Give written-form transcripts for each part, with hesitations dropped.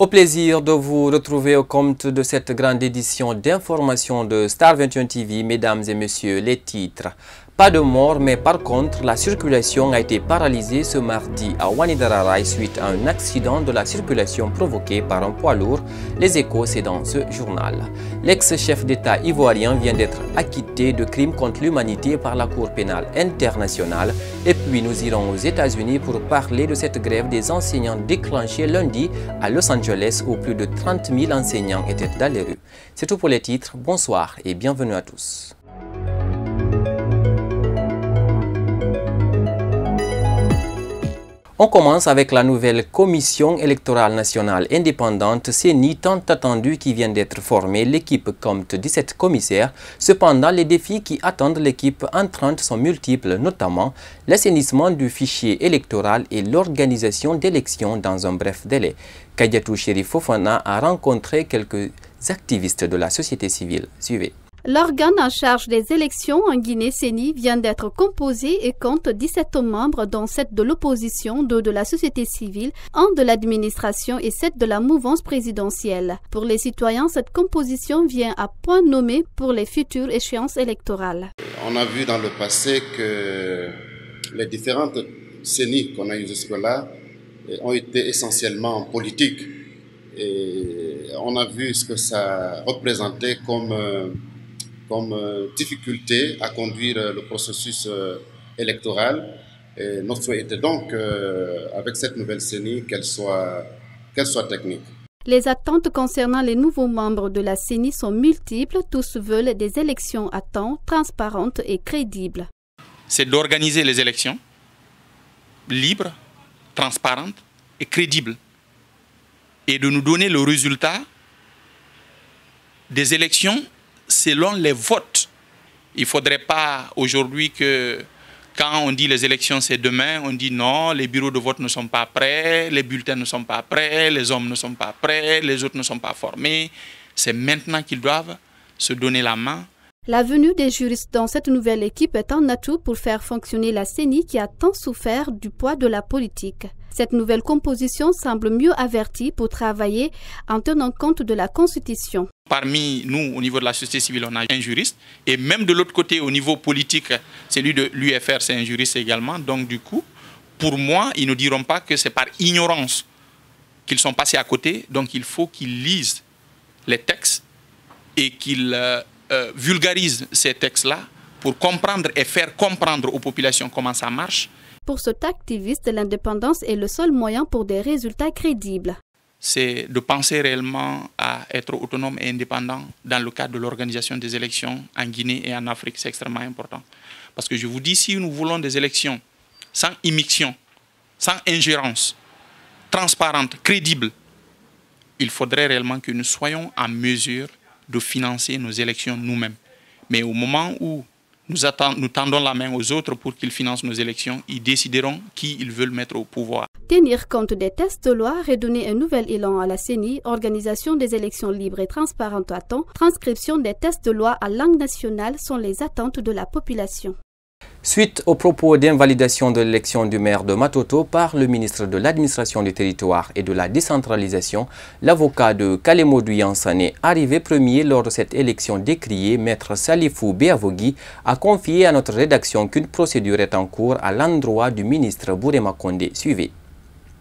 Au plaisir de vous retrouver au compte de cette grande édition d'information de Star 21 TV, mesdames et messieurs, les titres. Pas de mort, mais par contre, la circulation a été paralysée ce mardi à Wanidara suite à un accident de la circulation provoqué par un poids lourd. Les Échos, c'est dans ce journal. L'ex-chef d'État ivoirien vient d'être acquitté de crimes contre l'humanité par la Cour pénale internationale. Et puis nous irons aux États-Unis pour parler de cette grève des enseignants déclenchée lundi à Los Angeles où plus de 30 000 enseignants étaient dans les rues. C'est tout pour les titres. Bonsoir et bienvenue à tous. On commence avec la nouvelle Commission électorale nationale indépendante, CENI, tant attendue, qui vient d'être formée. L'équipe compte 17 commissaires. Cependant, les défis qui attendent l'équipe entrante sont multiples, notamment l'assainissement du fichier électoral et l'organisation d'élections dans un bref délai. Kadiatou Chérif Fofana a rencontré quelques activistes de la société civile. Suivez. L'organe en charge des élections en Guinée, CENI, vient d'être composé et compte 17 membres, dont 7 de l'opposition, 2 de la société civile, 1 de l'administration et 7 de la mouvance présidentielle. Pour les citoyens, cette composition vient à point nommé pour les futures échéances électorales. On a vu dans le passé que les différentes CENI qu'on a eues jusque-là ont été essentiellement politiques. Et on a vu ce que ça représentait comme difficulté à conduire le processus électoral. Et notre souhait était donc, avec cette nouvelle CENI, qu'elle soit technique. Les attentes concernant les nouveaux membres de la CENI sont multiples. Tous veulent des élections à temps, transparentes et crédibles. C'est d'organiser les élections libres, transparentes et crédibles. Et de nous donner le résultat des élections selon les votes. Il ne faudrait pas aujourd'hui que quand on dit les élections c'est demain, on dit non, les bureaux de vote ne sont pas prêts, les bulletins ne sont pas prêts, les hommes ne sont pas prêts, les autres ne sont pas formés. C'est maintenant qu'ils doivent se donner la main. La venue des juristes dans cette nouvelle équipe est un atout pour faire fonctionner la CENI qui a tant souffert du poids de la politique. Cette nouvelle composition semble mieux avertie pour travailler en tenant compte de la Constitution. Parmi nous, au niveau de la société civile, on a un juriste. Et même de l'autre côté, au niveau politique, celui de l'UFR, c'est un juriste également. Donc du coup, pour moi, ils ne diront pas que c'est par ignorance qu'ils sont passés à côté. Donc il faut qu'ils lisent les textes et qu'ils vulgarisent ces textes-là pour comprendre et faire comprendre aux populations comment ça marche. Pour cet activiste, l'indépendance est le seul moyen pour des résultats crédibles. C'est de penser réellement à être autonome et indépendant dans le cadre de l'organisation des élections en Guinée et en Afrique. C'est extrêmement important. Parce que je vous dis, si nous voulons des élections sans immixtion, sans ingérence, transparentes, crédibles, il faudrait réellement que nous soyons en mesure de financer nos élections nous-mêmes. Mais au moment où nous tendons la main aux autres pour qu'ils financent nos élections, ils décideront qui ils veulent mettre au pouvoir. Tenir compte des tests de loi, redonner un nouvel élan à la CENI, organisation des élections libres et transparentes à temps, transcription des tests de loi à langue nationale sont les attentes de la population. Suite aux propos d'invalidation de l'élection du maire de Matoto par le ministre de l'Administration du Territoire et de la Décentralisation, l'avocat de Kalemodou Yansane, arrivé premier lors de cette élection décriée, maître Salifou Béavogui, a confié à notre rédaction qu'une procédure est en cours à l'endroit du ministre Bourema Condé. Suivez.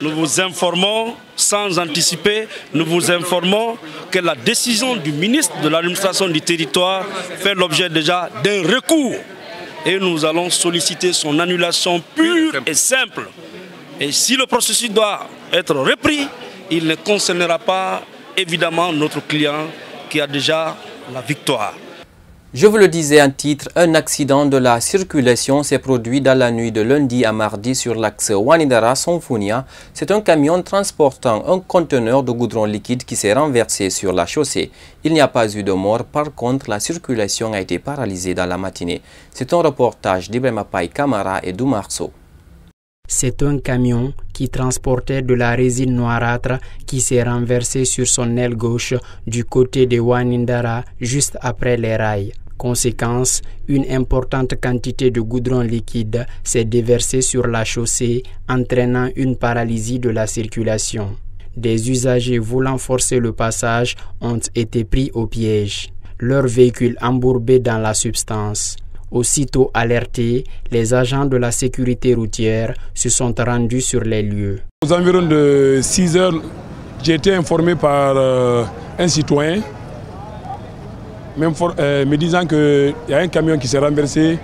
Nous vous informons, sans anticiper, nous vous informons que la décision du ministre de l'Administration du Territoire fait l'objet déjà d'un recours. Et nous allons solliciter son annulation pure et simple. Et si le processus doit être repris, il ne concernera pas évidemment notre client qui a déjà la victoire. Je vous le disais en titre, un accident de la circulation s'est produit dans la nuit de lundi à mardi sur l'axe Wanidara-Sonfunia. C'est un camion transportant un conteneur de goudron liquide qui s'est renversé sur la chaussée. Il n'y a pas eu de mort, par contre la circulation a été paralysée dans la matinée. C'est un reportage d'Ibrahima Paye Camara et d'Oumarso. C'est un camion qui transportait de la résine noirâtre qui s'est renversé sur son aile gauche du côté de Wanidara juste après les rails. Conséquence, une importante quantité de goudron liquide s'est déversée sur la chaussée, entraînant une paralysie de la circulation. des usagers voulant forcer le passage ont été pris au piège. Leur véhicule embourbé dans la substance. Aussitôt alertés, les agents de la sécurité routière se sont rendus sur les lieux. Aux environs de 6 heures, j'ai été informé par un citoyen me disant qu'il y a un camion qui s'est renversé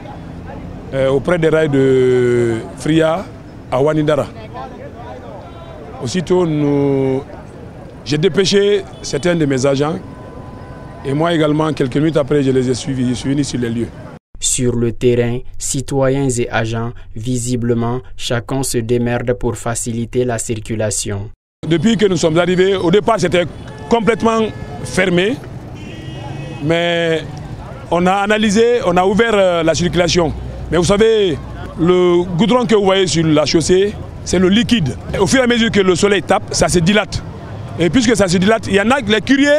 auprès des rails de Fria à Wanindara. Aussitôt, j'ai dépêché certains de mes agents et moi également, quelques minutes après, je les ai suivis. Je suis venu sur les lieux. Sur le terrain, citoyens et agents, visiblement, chacun se démerde pour faciliter la circulation. Depuis que nous sommes arrivés, au départ c'était complètement fermé, mais on a analysé, on a ouvert la circulation. Mais vous savez, le goudron que vous voyez sur la chaussée, c'est le liquide. Au fur et à mesure que le soleil tape, ça se dilate. Et puisque ça se dilate, il y en a les curieux.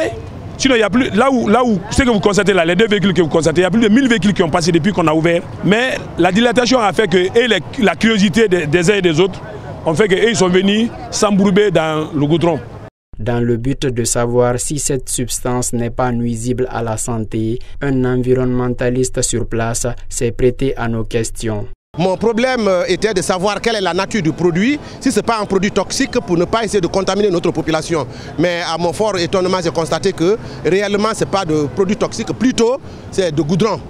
Sinon, il y a plus, là où ce que vous constatez là, les deux véhicules que vous constatez, il y a plus de 1000 véhicules qui ont passé depuis qu'on a ouvert. Mais la dilatation a fait que la curiosité des uns et des autres ont fait qu'ils sont venus s'embourber dans le goudron. Dans le but de savoir si cette substance n'est pas nuisible à la santé, un environnementaliste sur place s'est prêté à nos questions. Mon problème était de savoir quelle est la nature du produit, si ce n'est pas un produit toxique pour ne pas essayer de contaminer notre population. Mais à mon fort étonnement, j'ai constaté que réellement ce n'est pas de produit toxique, plutôt c'est de goudron.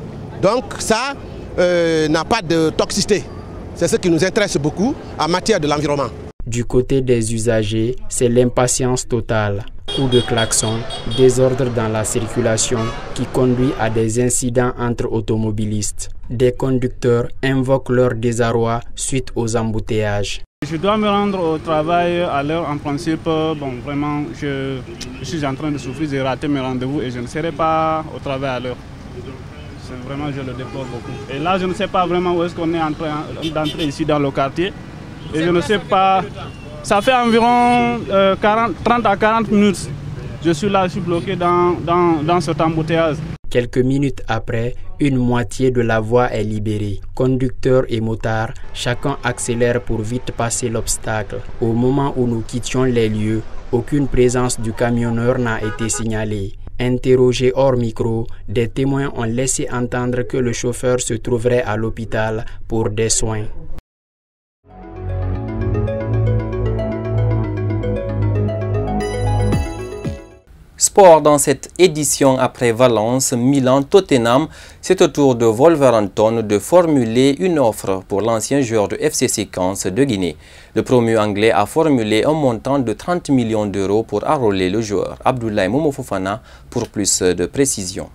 Donc ça n'a pas de toxicité. C'est ce qui nous intéresse beaucoup en matière de l'environnement. Du côté des usagers, c'est l'impatience totale. Coups de klaxon, désordre dans la circulation qui conduit à des incidents entre automobilistes. Des conducteurs invoquent leur désarroi suite aux embouteillages. Je dois me rendre au travail à l'heure en principe. Bon, vraiment, je suis en train de souffrir, j'ai raté mes rendez-vous et je ne serai pas au travail à l'heure. Vraiment, je le déplore beaucoup. Et là, je ne sais pas vraiment où est-ce qu'on est en train d'entrer ici dans le quartier. Et je ne sais pas, ça fait environ 30 à 40 minutes. Je suis là, je suis bloqué dans cet embouteillage. Quelques minutes après, une moitié de la voie est libérée. Conducteurs et motards, chacun accélère pour vite passer l'obstacle. Au moment où nous quittions les lieux, aucune présence du camionneur n'a été signalée. Interrogés hors micro, des témoins ont laissé entendre que le chauffeur se trouverait à l'hôpital pour des soins. Sport dans cette édition après Valence, Milan, Tottenham, c'est au tour de Wolverhampton de formuler une offre pour l'ancien joueur de FC Séquence de Guinée. Le promu anglais a formulé un montant de 30 millions d'euros pour enrôler le joueur. Abdoulaye Momo Fofana pour plus de précision.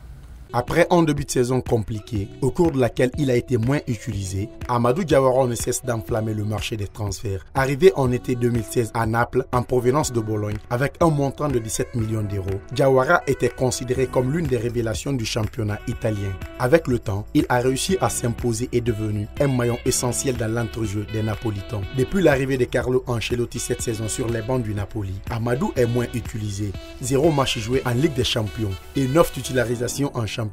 Après un début de saison compliqué, au cours de laquelle il a été moins utilisé, Amadou Diawara ne cesse d'enflammer le marché des transferts. Arrivé en été 2016 à Naples, en provenance de Bologne, avec un montant de 17 millions d'euros, Diawara était considéré comme l'une des révélations du championnat italien. Avec le temps, il a réussi à s'imposer et est devenu un maillon essentiel dans l'entrejeu des Napolitains. Depuis l'arrivée de Carlo Ancelotti cette saison sur les bancs du Napoli, Amadou est moins utilisé. 0 match joué en Ligue des Champions et 9 titularisations en championnat.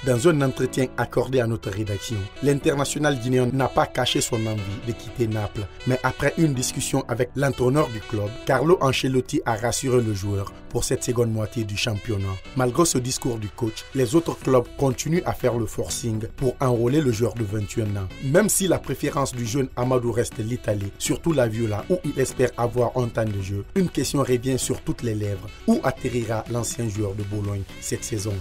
Dans un entretien accordé à notre rédaction, l'international guinéen n'a pas caché son envie de quitter Naples, mais après une discussion avec l'entraîneur du club, Carlo Ancelotti a rassuré le joueur pour cette seconde moitié du championnat. Malgré ce discours du coach, les autres clubs continuent à faire le forcing pour enrôler le joueur de 21 ans. Même si la préférence du jeune Amadou reste l'Italie, surtout la Viola où il espère avoir un temps de jeu, une question revient sur toutes les lèvres. Où atterrira l'ancien joueur de Bologne cette saison?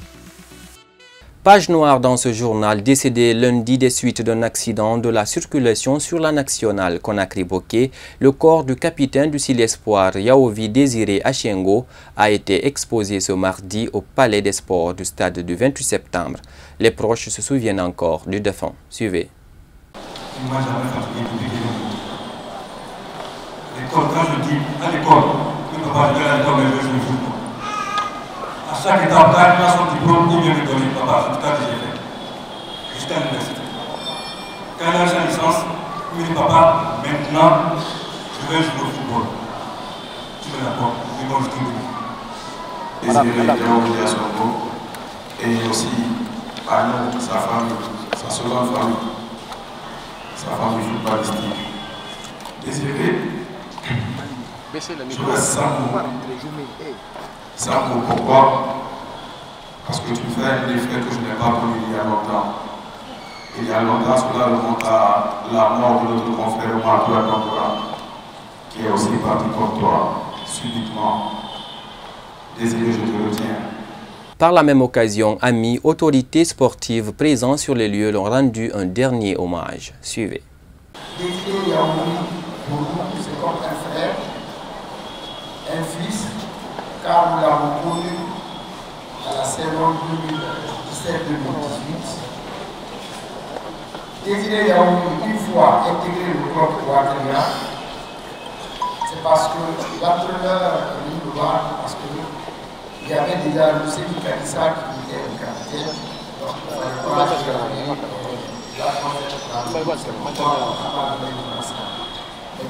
Page noire dans ce journal, décédé lundi des suites d'un accident de la circulation sur la nationale Conakry-Boké, le corps du capitaine du Ciel Espoir Yaovi Désiré Achengo a été exposé ce mardi au Palais des Sports du stade du 28 septembre. Les proches se souviennent encore du défunt. Suivez. Quand je dis à l'école, à chaque étape, quand son diplôme, il vient me donner, papa, c'est tout ça que j'ai fait. Jusqu'à l'université. Quand il a sa licence, il me dit, papa, maintenant, je vais jouer au football. Tu me l'accordes, mais bon, je te dis. Désiré Yaovi Achengo et aussi à nous, sa famille, sa seconde famille, sa famille footballistique. Désiré Je reste sans mots. Pourquoi? Parce que tu fais des faits que je n'ai pas connus il y a longtemps. Il y a longtemps, cela remonte à la mort de notre confrère Marco Tambora, qui est aussi parti comme toi, subitement. Désiré, je te retiens. Par la même occasion, amis, autorités sportives présents sur les lieux l'ont rendu un dernier hommage. Suivez. Désiré Yaoumi, pour nous, c'est comme un frère, un fils, car nous l'avons connu à la saison 2017-2018. Désiré Yaoumi, une fois intégré le club de Ouattara, c'est parce que l'entraîneur est venu parce qu'il y avait déjà le Séni Kalissa qui était le capitaine. Donc, il ne fallait pas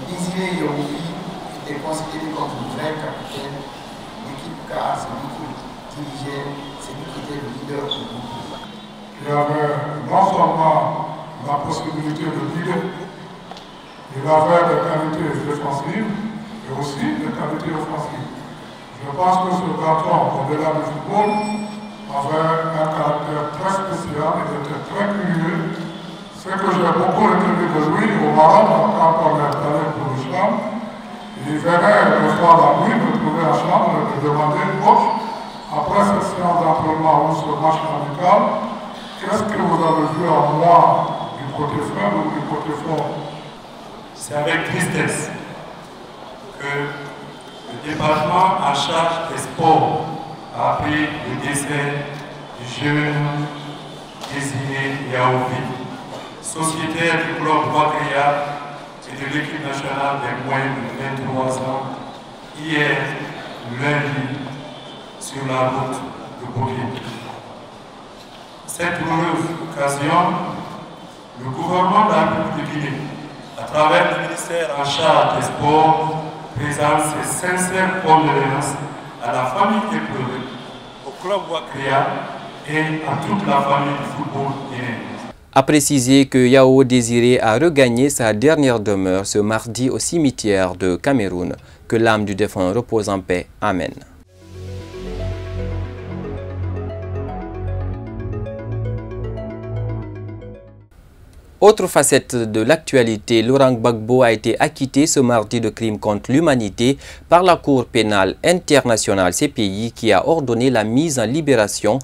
Désiré Yaoumi était considéré comme le vrai capitaine de l'équipe car c'est lui qui dirigeait, c'est lui qui était le leader du groupe. Il y avait non seulement la possibilité de leader, il avait des qualités défensives et aussi des qualités offensives. Je pense que ce garçon, au-delà du football, avait un caractère très spécial, il était très curieux. Ce que j'ai beaucoup retenu de lui au Maroc, quand on est allé pour le champ, il venait le soir la nuit me trouver en chambre et me demander, coach, après cette séance d'entraînement ou ce match amical, qu'est-ce que vous avez vu en moi du côté faible ou du côté fort? C'est avec tristesse que le département en charge des sports a appris le décès du jeune Désiré Yaoumi, sociétaire du club Ouattara et de l'équipe nationale des moins de 23 ans, hier, lundi, sur la route de Bourg. Cette douloureuse occasion, le gouvernement de la République de Guinée, à travers le ministère en charge des sports, présente ses sincères condoléances à la famille éplorée, au club Ouattara et à toute la famille du football guinéen. A précisé que Yao Désiré a regagné sa dernière demeure ce mardi au cimetière de Cameroun. Que l'âme du défunt repose en paix. Amen. Autre facette de l'actualité, Laurent Gbagbo a été acquitté ce mardi de crimes contre l'humanité par la Cour pénale internationale CPI qui a ordonné la mise en libération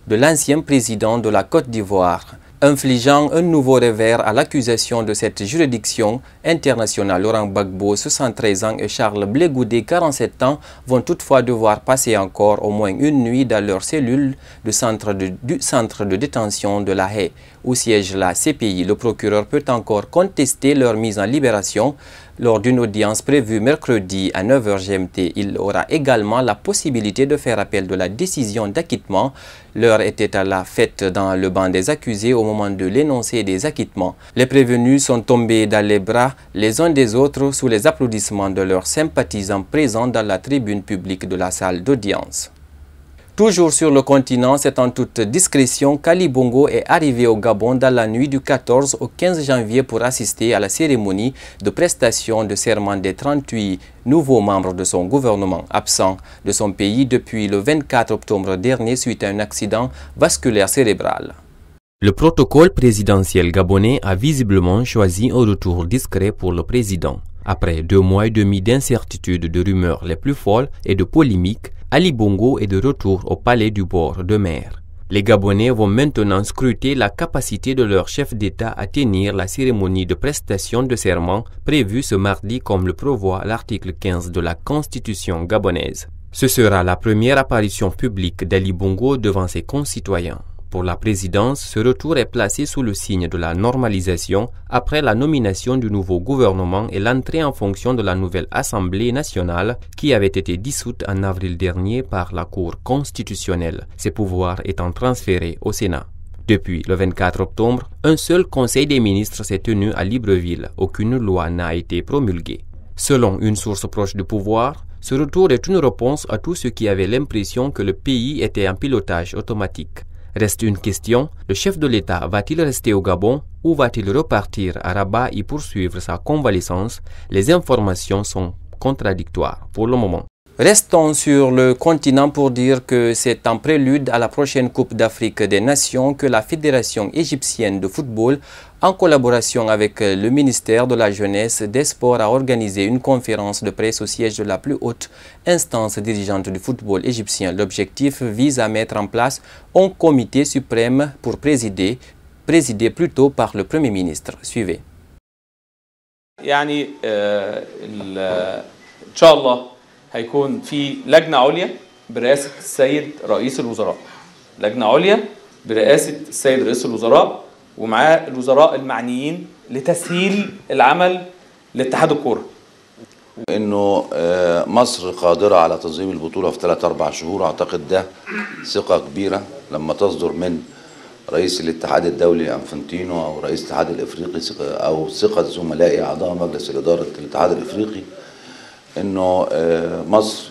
de l'ancien président de la Côte d'Ivoire, infligeant un nouveau revers à l'accusation de cette juridiction internationale. Laurent Gbagbo, 73 ans, et Charles Blé Goudé, 47 ans, vont toutefois devoir passer encore au moins une nuit dans leur cellule du centre de détention de La Haye, où siège la CPI. Le procureur peut encore contester leur mise en libération lors d'une audience prévue mercredi à 9h GMT. Il aura également la possibilité de faire appel de la décision d'acquittement. L'heure était à la fête dans le banc des accusés au moment de l'énoncé des acquittements. Les prévenus sont tombés dans les bras les uns des autres sous les applaudissements de leurs sympathisants présents dans la tribune publique de la salle d'audience. Toujours sur le continent, c'est en toute discrétion qu'Ali Bongo est arrivé au Gabon dans la nuit du 14 au 15 janvier pour assister à la cérémonie de prestation de serment des 38 nouveaux membres de son gouvernement absent de son pays depuis le 24 octobre dernier suite à un accident vasculaire cérébral. Le protocole présidentiel gabonais a visiblement choisi un retour discret pour le président. Après 2 mois et demi d'incertitude, de rumeurs les plus folles et de polémiques, Ali Bongo est de retour au palais du bord de mer. Les Gabonais vont maintenant scruter la capacité de leur chef d'État à tenir la cérémonie de prestation de serment prévue ce mardi comme le prévoit l'article 15 de la Constitution gabonaise. Ce sera la première apparition publique d'Ali Bongo devant ses concitoyens. Pour la présidence, ce retour est placé sous le signe de la normalisation après la nomination du nouveau gouvernement et l'entrée en fonction de la nouvelle Assemblée nationale qui avait été dissoute en avril dernier par la Cour constitutionnelle, ses pouvoirs étant transférés au Sénat. Depuis le 24 octobre, un seul Conseil des ministres s'est tenu à Libreville. Aucune loi n'a été promulguée. Selon une source proche du pouvoir, ce retour est une réponse à tous ceux qui avaient l'impression que le pays était en pilotage automatique. Reste une question, le chef de l'État va-t-il rester au Gabon ou va-t-il repartir à Rabat y poursuivre sa convalescence? Les informations sont contradictoires pour le moment. Restons sur le continent pour dire que c'est en prélude à la prochaine Coupe d'Afrique des Nations que la Fédération égyptienne de football, en collaboration avec le ministère de la Jeunesse, des Sports, a organisé une conférence de presse au siège de la plus haute instance dirigeante du football égyptien. L'objectif vise à mettre en place un comité suprême pour présidé plutôt par le Premier ministre. Suivez. يعني إن شاء الله هيكون في لجنة عليا برئاسة السيد رئيس الوزراء. لجنة عليا برئاسة السيد رئيس الوزراء ومعاه الوزراء المعنيين لتسهيل العمل لاتحاد الكورة. إنه مصر قادرة على تنظيم البطولة في 3-4 شهور. أعتقد ده ثقة كبيرة لما تصدر من رئيس الاتحاد الدولي أنفانتينو أو رئيس الاتحاد الإفريقي أو ثقة زملائي أعضاء مجلس الإدارة الاتحاد الإفريقي إنه مصر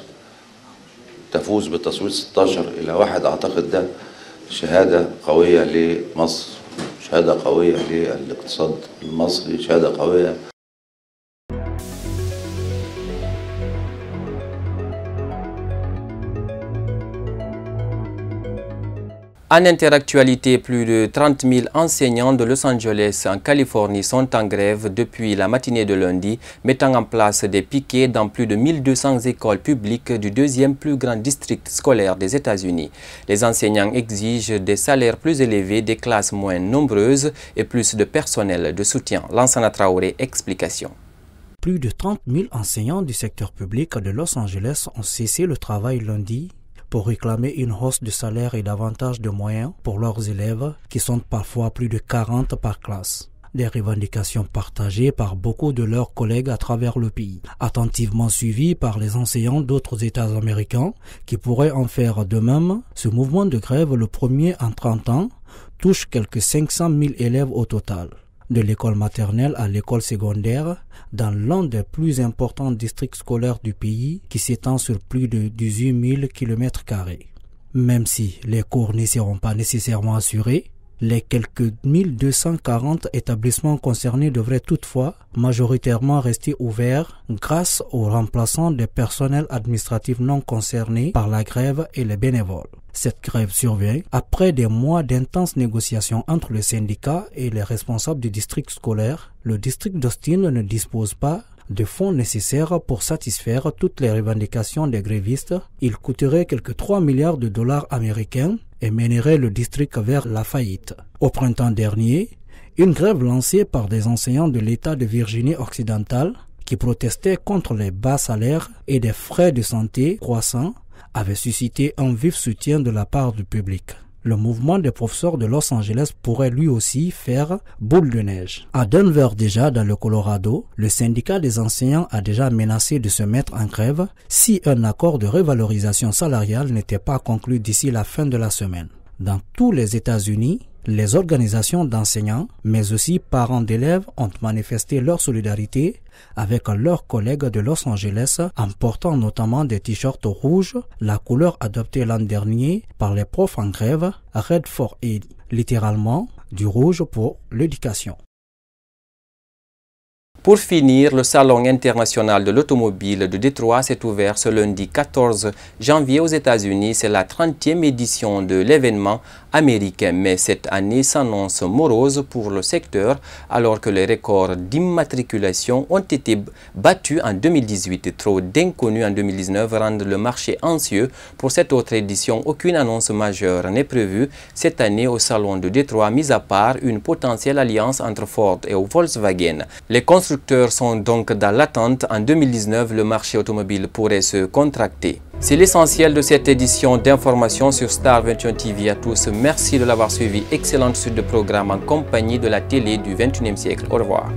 تفوز بالتصويت 16-1. أعتقد ده شهادة قوية لمصر، شهادة قوية للاقتصاد المصري، شهادة قوية. En interactualité, plus de 30 000 enseignants de Los Angeles en Californie sont en grève depuis la matinée de lundi, mettant en place des piquets dans plus de 1200 écoles publiques du deuxième plus grand district scolaire des États-Unis. Les enseignants exigent des salaires plus élevés, des classes moins nombreuses et plus de personnel de soutien. Lansana Traoré, explication. Plus de 30 000 enseignants du secteur public de Los Angeles ont cessé le travail lundi pour réclamer une hausse de salaire et davantage de moyens pour leurs élèves, qui sont parfois plus de 40 par classe. Des revendications partagées par beaucoup de leurs collègues à travers le pays, attentivement suivies par les enseignants d'autres États américains qui pourraient en faire de même. Ce mouvement de grève, le premier en 30 ans, touche quelques 500 000 élèves au total, de l'école maternelle à l'école secondaire, dans l'un des plus importants districts scolaires du pays qui s'étend sur plus de 18 000 km². Même si les cours n'y seront pas nécessairement assurés, les quelques 1240 établissements concernés devraient toutefois majoritairement rester ouverts grâce au remplaçant des personnels administratifs non concernés par la grève et les bénévoles. Cette grève survient après des mois d'intenses négociations entre le syndicat et les responsables du district scolaire. Le district d'Austin ne dispose pas de fonds nécessaires pour satisfaire toutes les revendications des grévistes. Il coûterait quelques 3 milliards de dollars américains et mènerait le district vers la faillite. Au printemps dernier, une grève lancée par des enseignants de l'État de Virginie occidentale qui protestaient contre les bas salaires et des frais de santé croissants avait suscité un vif soutien de la part du public. Le mouvement des professeurs de Los Angeles pourrait lui aussi faire boule de neige. À Denver déjà, dans le Colorado, le syndicat des enseignants a déjà menacé de se mettre en grève si un accord de revalorisation salariale n'était pas conclu d'ici la fin de la semaine. Dans tous les États-Unis, les organisations d'enseignants, mais aussi parents d'élèves, ont manifesté leur solidarité avec leurs collègues de Los Angeles en portant notamment des t-shirts rouges, la couleur adoptée l'an dernier par les profs en grève, Red for Aid, littéralement du rouge pour l'éducation. Pour finir, le Salon international de l'automobile de Détroit s'est ouvert ce lundi 14 janvier aux États-Unis. C'est la 30e édition de l'événement américain. Mais cette année s'annonce morose pour le secteur alors que les records d'immatriculation ont été battus en 2018. Trop d'inconnus en 2019 rendent le marché anxieux. Pour cette autre édition, aucune annonce majeure n'est prévue cette année au Salon de Détroit, mis à part une potentielle alliance entre Ford et Volkswagen. Les constructeurs sont donc dans l'attente. En 2019, le marché automobile pourrait se contracter. C'est l'essentiel de cette édition d'information sur Star 21 TV. À tous, merci de l'avoir suivi. Excellente suite de programme en compagnie de la télé du 21e siècle. Au revoir.